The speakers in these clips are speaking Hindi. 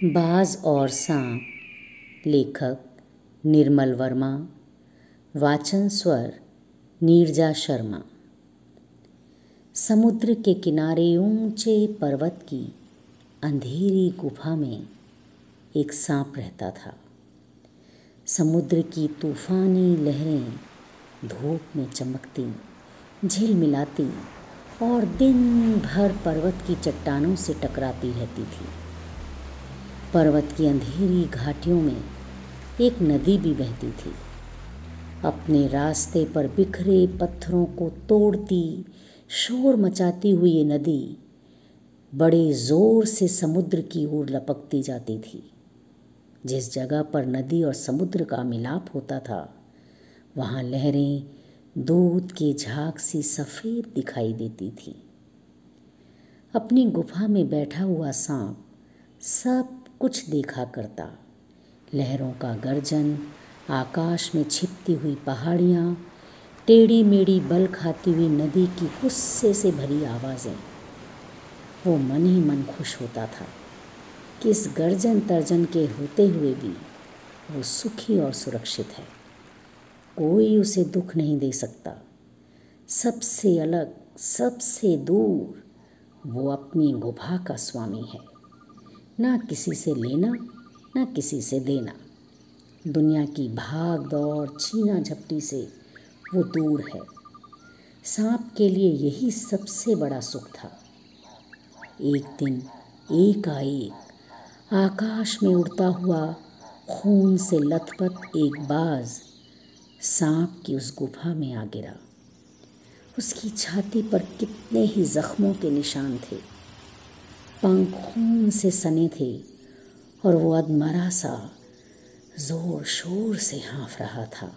बाज और सांप। लेखक निर्मल वर्मा। वाचन स्वर नीरजा शर्मा। समुद्र के किनारे ऊंचे पर्वत की अंधेरी गुफा में एक सांप रहता था। समुद्र की तूफानी लहरें धूप में चमकती, झिलमिलाती और दिन भर पर्वत की चट्टानों से टकराती रहती थी। पर्वत की अंधेरी घाटियों में एक नदी भी बहती थी। अपने रास्ते पर बिखरे पत्थरों को तोड़ती, शोर मचाती हुई ये नदी बड़े जोर से समुद्र की ओर लपकती जाती थी। जिस जगह पर नदी और समुद्र का मिलाप होता था, वहाँ लहरें दूध के झाग सी सफ़ेद दिखाई देती थी। अपनी गुफा में बैठा हुआ सांप सब कुछ देखा करता। लहरों का गर्जन, आकाश में छिपती हुई पहाड़ियाँ, टेढ़ी मेढ़ी बल खाती हुई नदी की गुस्से से भरी आवाज़ें। वो मन ही मन खुश होता था कि इस गर्जन तर्जन के होते हुए भी वो सुखी और सुरक्षित है। कोई उसे दुख नहीं दे सकता। सबसे अलग, सबसे दूर वो अपनी गुफा का स्वामी है। ना किसी से लेना, ना किसी से देना। दुनिया की भाग दौड़, छीना झपटी से वो दूर है। सांप के लिए यही सबसे बड़ा सुख था। एक दिन एकाएक आकाश में उड़ता हुआ खून से लथपथ एक बाज सांप की उस गुफा में आ गिरा। उसकी छाती पर कितने ही जख्मों के निशान थे। पंख खून से सने थे और वो अधमरा सा जोर शोर से हाँफ रहा था।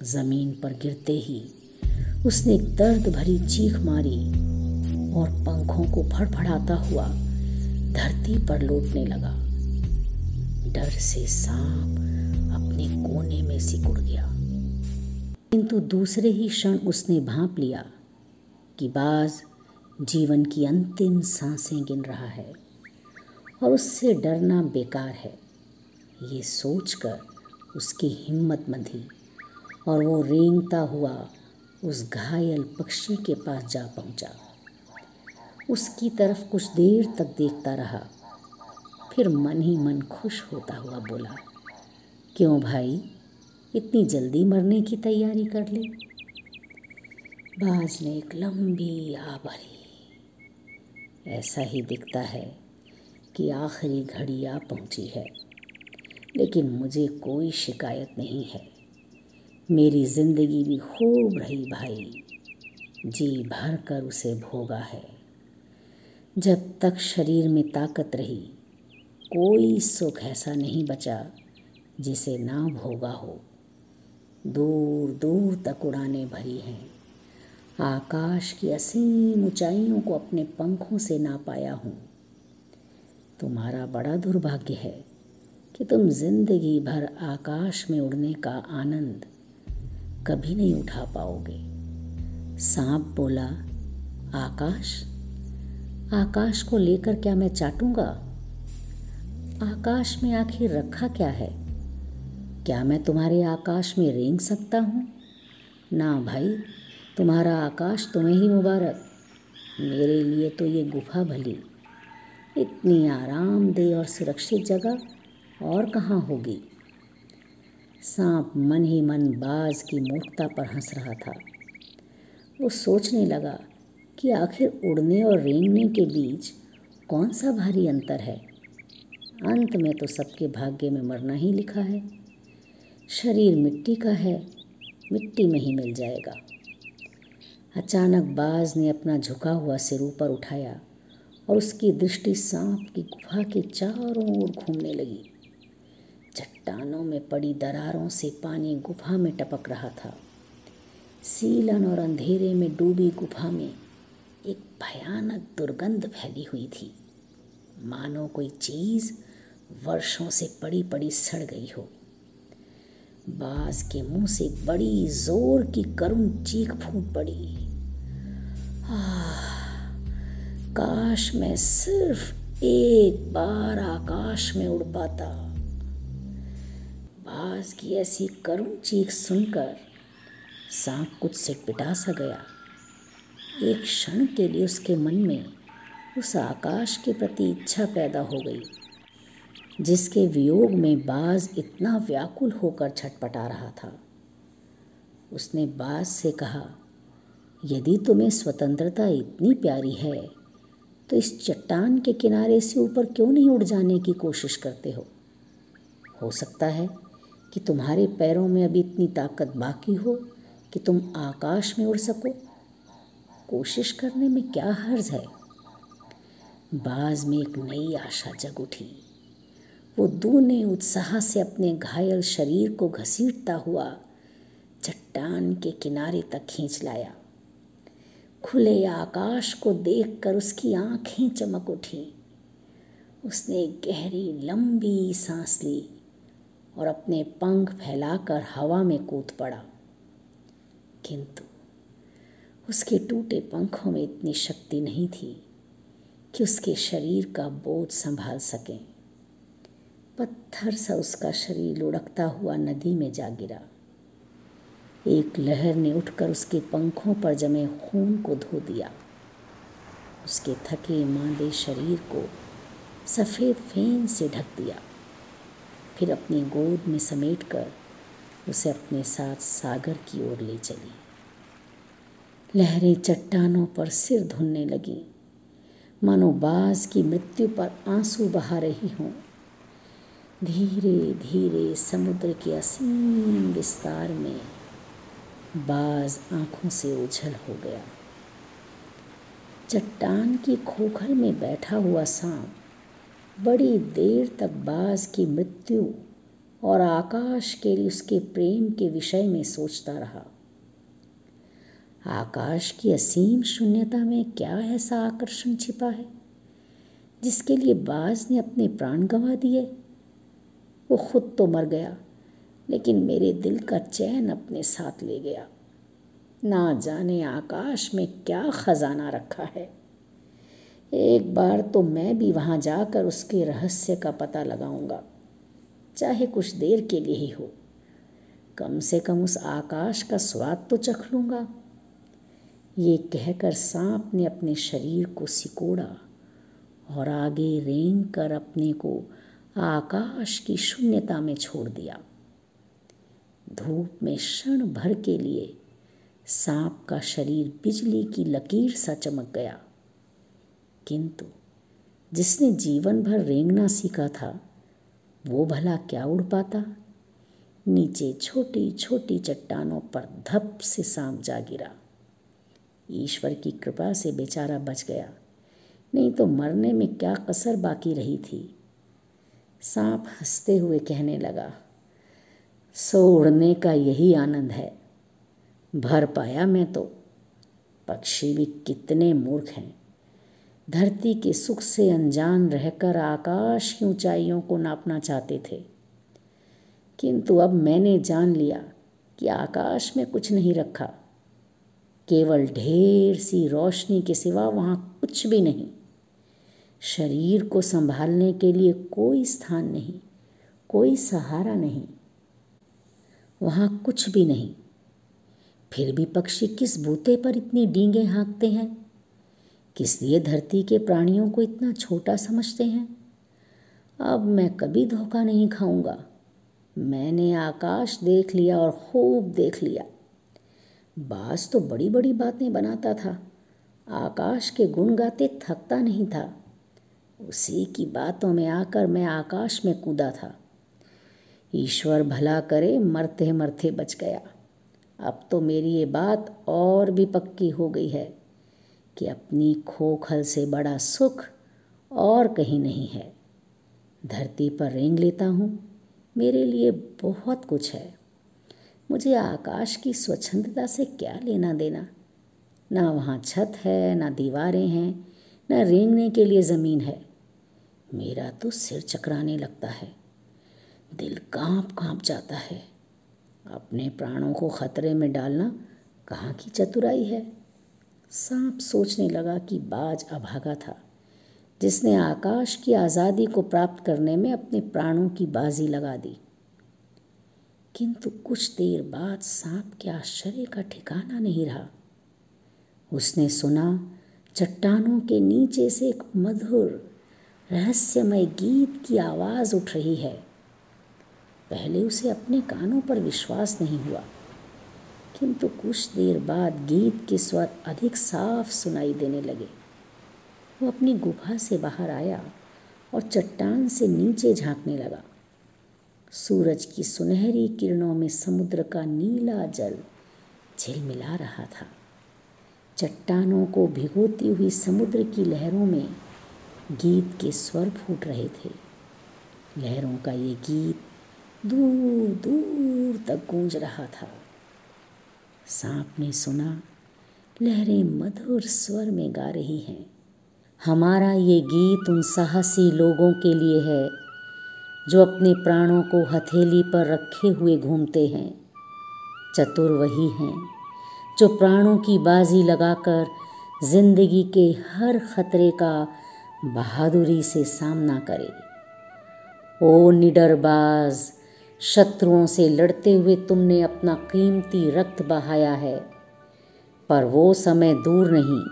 जमीन पर गिरते ही उसने एक दर्द भरी चीख मारी और पंखों को फड़फड़ाता हुआ धरती पर लौटने लगा। डर से सांप अपने कोने में सिकुड़ गया। किंतु दूसरे ही क्षण उसने भांप लिया कि बाज जीवन की अंतिम सांसें गिन रहा है और उससे डरना बेकार है। ये सोचकर उसकी हिम्मत बंधी और वो रेंगता हुआ उस घायल पक्षी के पास जा पहुंचा। उसकी तरफ कुछ देर तक देखता रहा, फिर मन ही मन खुश होता हुआ बोला, क्यों भाई, इतनी जल्दी मरने की तैयारी कर ली? बाज ने एक लंबी आ भरी। ऐसा ही दिखता है कि आखिरी घड़ी आ पहुंची है, लेकिन मुझे कोई शिकायत नहीं है। मेरी जिंदगी भी खूब रही भाई, जी भर कर उसे भोगा है। जब तक शरीर में ताकत रही, कोई सुख ऐसा नहीं बचा जिसे ना भोगा हो। दूर दूर तक उड़ानें भरी हैं। आकाश की असीम ऊंचाइयों को अपने पंखों से ना पाया हूँ। तुम्हारा बड़ा दुर्भाग्य है कि तुम जिंदगी भर आकाश में उड़ने का आनंद कभी नहीं उठा पाओगे। सांप बोला, आकाश? आकाश को लेकर क्या मैं चाटूंगा? आकाश में आखिर रखा क्या है? क्या मैं तुम्हारे आकाश में रेंग सकता हूँ? ना भाई, तुम्हारा आकाश तुम्हें ही मुबारक। मेरे लिए तो ये गुफा भली। इतनी आरामदेह और सुरक्षित जगह और कहाँ होगी? सांप मन ही मन बाज की मूर्खता पर हंस रहा था। वो सोचने लगा कि आखिर उड़ने और रेंगने के बीच कौन सा भारी अंतर है। अंत में तो सबके भाग्य में मरना ही लिखा है। शरीर मिट्टी का है, मिट्टी में ही मिल जाएगा। अचानक बाज ने अपना झुका हुआ सिर ऊपर उठाया और उसकी दृष्टि सांप की गुफा के चारों ओर घूमने लगी। चट्टानों में पड़ी दरारों से पानी गुफा में टपक रहा था। सीलन और अंधेरे में डूबी गुफा में एक भयानक दुर्गंध फैली हुई थी, मानो कोई चीज़ वर्षों से पड़ी पड़ी सड़ गई हो। बाज के मुंह से बड़ी जोर की करुण चीख फूट पड़ी। काश मैं सिर्फ एक बार आकाश में उड़ पाता। बाज की ऐसी करुण चीख सुनकर सांप कुछ सिटपिटा सा गया। एक क्षण के लिए उसके मन में उस आकाश के प्रति इच्छा पैदा हो गई, जिसके वियोग में बाज इतना व्याकुल होकर छटपटा रहा था। उसने बाज से कहा, यदि तुम्हें स्वतंत्रता इतनी प्यारी है तो इस चट्टान के किनारे से ऊपर क्यों नहीं उड़ जाने की कोशिश करते हो सकता है कि तुम्हारे पैरों में अभी इतनी ताकत बाकी हो कि तुम आकाश में उड़ सको। कोशिश करने में क्या हर्ज है। बाज में एक नई आशा जग उठी। वो दूने उत्साह से अपने घायल शरीर को घसीटता हुआ चट्टान के किनारे तक खींच लाया। खुले आकाश को देखकर उसकी आंखें चमक उठी। उसने एक गहरी लंबी सांस ली और अपने पंख फैलाकर हवा में कूद पड़ा। किंतु उसके टूटे पंखों में इतनी शक्ति नहीं थी कि उसके शरीर का बोझ संभाल सके। पत्थर सा उसका शरीर लुढ़कता हुआ नदी में जा गिरा। एक लहर ने उठकर उसके पंखों पर जमे खून को धो दिया। उसके थके मांदे शरीर को सफ़ेद फेन से ढक दिया। फिर अपनी गोद में समेटकर उसे अपने साथ सागर की ओर ले चली। लहरें चट्टानों पर सिर धुनने लगीं, मानो बाज की मृत्यु पर आंसू बहा रही हों। धीरे धीरे समुद्र के असीम विस्तार में बाज आंखों से ओझल हो गया। चट्टान की खोखल में बैठा हुआ सांप बड़ी देर तक बाज की मृत्यु और आकाश के लिए उसके प्रेम के विषय में सोचता रहा। आकाश की असीम शून्यता में क्या ऐसा आकर्षण छिपा है जिसके लिए बाज ने अपने प्राण गंवा दिए। वो खुद तो मर गया, लेकिन मेरे दिल का चैन अपने साथ ले गया। ना जाने आकाश में क्या खजाना रखा है। एक बार तो मैं भी वहाँ जाकर उसके रहस्य का पता लगाऊंगा, चाहे कुछ देर के लिए ही हो। कम से कम उस आकाश का स्वाद तो चख लूँगा। ये कहकर सांप ने अपने शरीर को सिकोड़ा और आगे रेंग कर अपने को आकाश की शून्यता में छोड़ दिया। धूप में क्षण भर के लिए सांप का शरीर बिजली की लकीर सा चमक गया, किंतु जिसने जीवन भर रेंगना सीखा था वो भला क्या उड़ पाता। नीचे छोटी छोटी चट्टानों पर धप से सांप जा गिरा। ईश्वर की कृपा से बेचारा बच गया, नहीं तो मरने में क्या कसर बाकी रही थी। सांप हंसते हुए कहने लगा, सो उड़ने का यही आनंद है। भर पाया मैं तो। पक्षी भी कितने मूर्ख हैं। धरती के सुख से अनजान रहकर आकाश की ऊंचाइयों को नापना चाहते थे, किंतु अब मैंने जान लिया कि आकाश में कुछ नहीं रखा, केवल ढेर सी रोशनी के सिवा वहाँ कुछ भी नहीं। शरीर को संभालने के लिए कोई स्थान नहीं, कोई सहारा नहीं, वहाँ कुछ भी नहीं। फिर भी पक्षी किस बूते पर इतनी डींगें हाँकते हैं? किस लिए धरती के प्राणियों को इतना छोटा समझते हैं? अब मैं कभी धोखा नहीं खाऊंगा। मैंने आकाश देख लिया और खूब देख लिया। बाज तो बड़ी बड़ी बातें बनाता था, आकाश के गुण गाते थकता नहीं था। उसी की बातों में आकर मैं आकाश में कूदा था। ईश्वर भला करे, मरते मरते बच गया। अब तो मेरी ये बात और भी पक्की हो गई है कि अपनी खोखल से बड़ा सुख और कहीं नहीं है। धरती पर रेंग लेता हूँ, मेरे लिए बहुत कुछ है। मुझे आकाश की स्वच्छंदता से क्या लेना देना। ना वहाँ छत है, ना दीवारें हैं, ना रेंगने के लिए ज़मीन है। मेरा तो सिर चकराने लगता है, दिल कांप कांप जाता है। अपने प्राणों को खतरे में डालना कहाँ की चतुराई है। सांप सोचने लगा कि बाज अभागा था, जिसने आकाश की आज़ादी को प्राप्त करने में अपने प्राणों की बाजी लगा दी। किंतु कुछ देर बाद सांप के आश्चर्य का ठिकाना नहीं रहा। उसने सुना चट्टानों के नीचे से एक मधुर रहस्यमय गीत की आवाज़ उठ रही है। पहले उसे अपने कानों पर विश्वास नहीं हुआ, किंतु कुछ देर बाद गीत के स्वर अधिक साफ सुनाई देने लगे। वो अपनी गुफा से बाहर आया और चट्टान से नीचे झांकने लगा। सूरज की सुनहरी किरणों में समुद्र का नीला जल झिलमिला रहा था। चट्टानों को भिगोती हुई समुद्र की लहरों में गीत के स्वर फूट रहे थे। लहरों का ये गीत दूर दूर तक गूंज रहा था। सांप ने सुना, लहरें मधुर स्वर में गा रही हैं, हमारा ये गीत उन साहसी लोगों के लिए है जो अपने प्राणों को हथेली पर रखे हुए घूमते हैं। चतुर वही हैं जो प्राणों की बाजी लगाकर जिंदगी के हर खतरे का बहादुरी से सामना करे। ओ निडरबाज, शत्रुओं से लड़ते हुए तुमने अपना कीमती रक्त बहाया है, पर वो समय दूर नहीं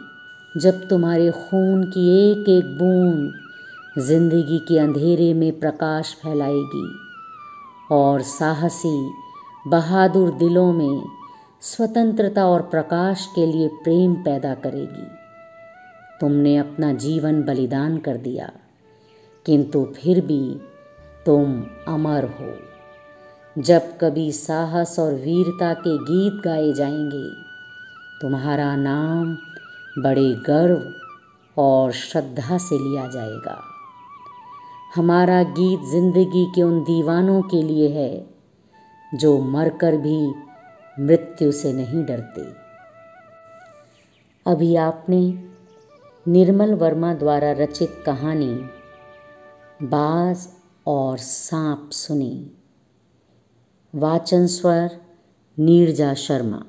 जब तुम्हारे खून की एक एक बूंद जिंदगी के अंधेरे में प्रकाश फैलाएगी और साहसी बहादुर दिलों में स्वतंत्रता और प्रकाश के लिए प्रेम पैदा करेगी। तुमने अपना जीवन बलिदान कर दिया, किंतु फिर भी तुम अमर हो। जब कभी साहस और वीरता के गीत गाए जाएंगे, तुम्हारा नाम बड़े गर्व और श्रद्धा से लिया जाएगा। हमारा गीत जिंदगी के उन दीवानों के लिए है जो मरकर भी मृत्यु से नहीं डरते। अभी आपने निर्मल वर्मा द्वारा रचित कहानी बाज और सांप सुनी। वाचन स्वर नीरजा शर्मा।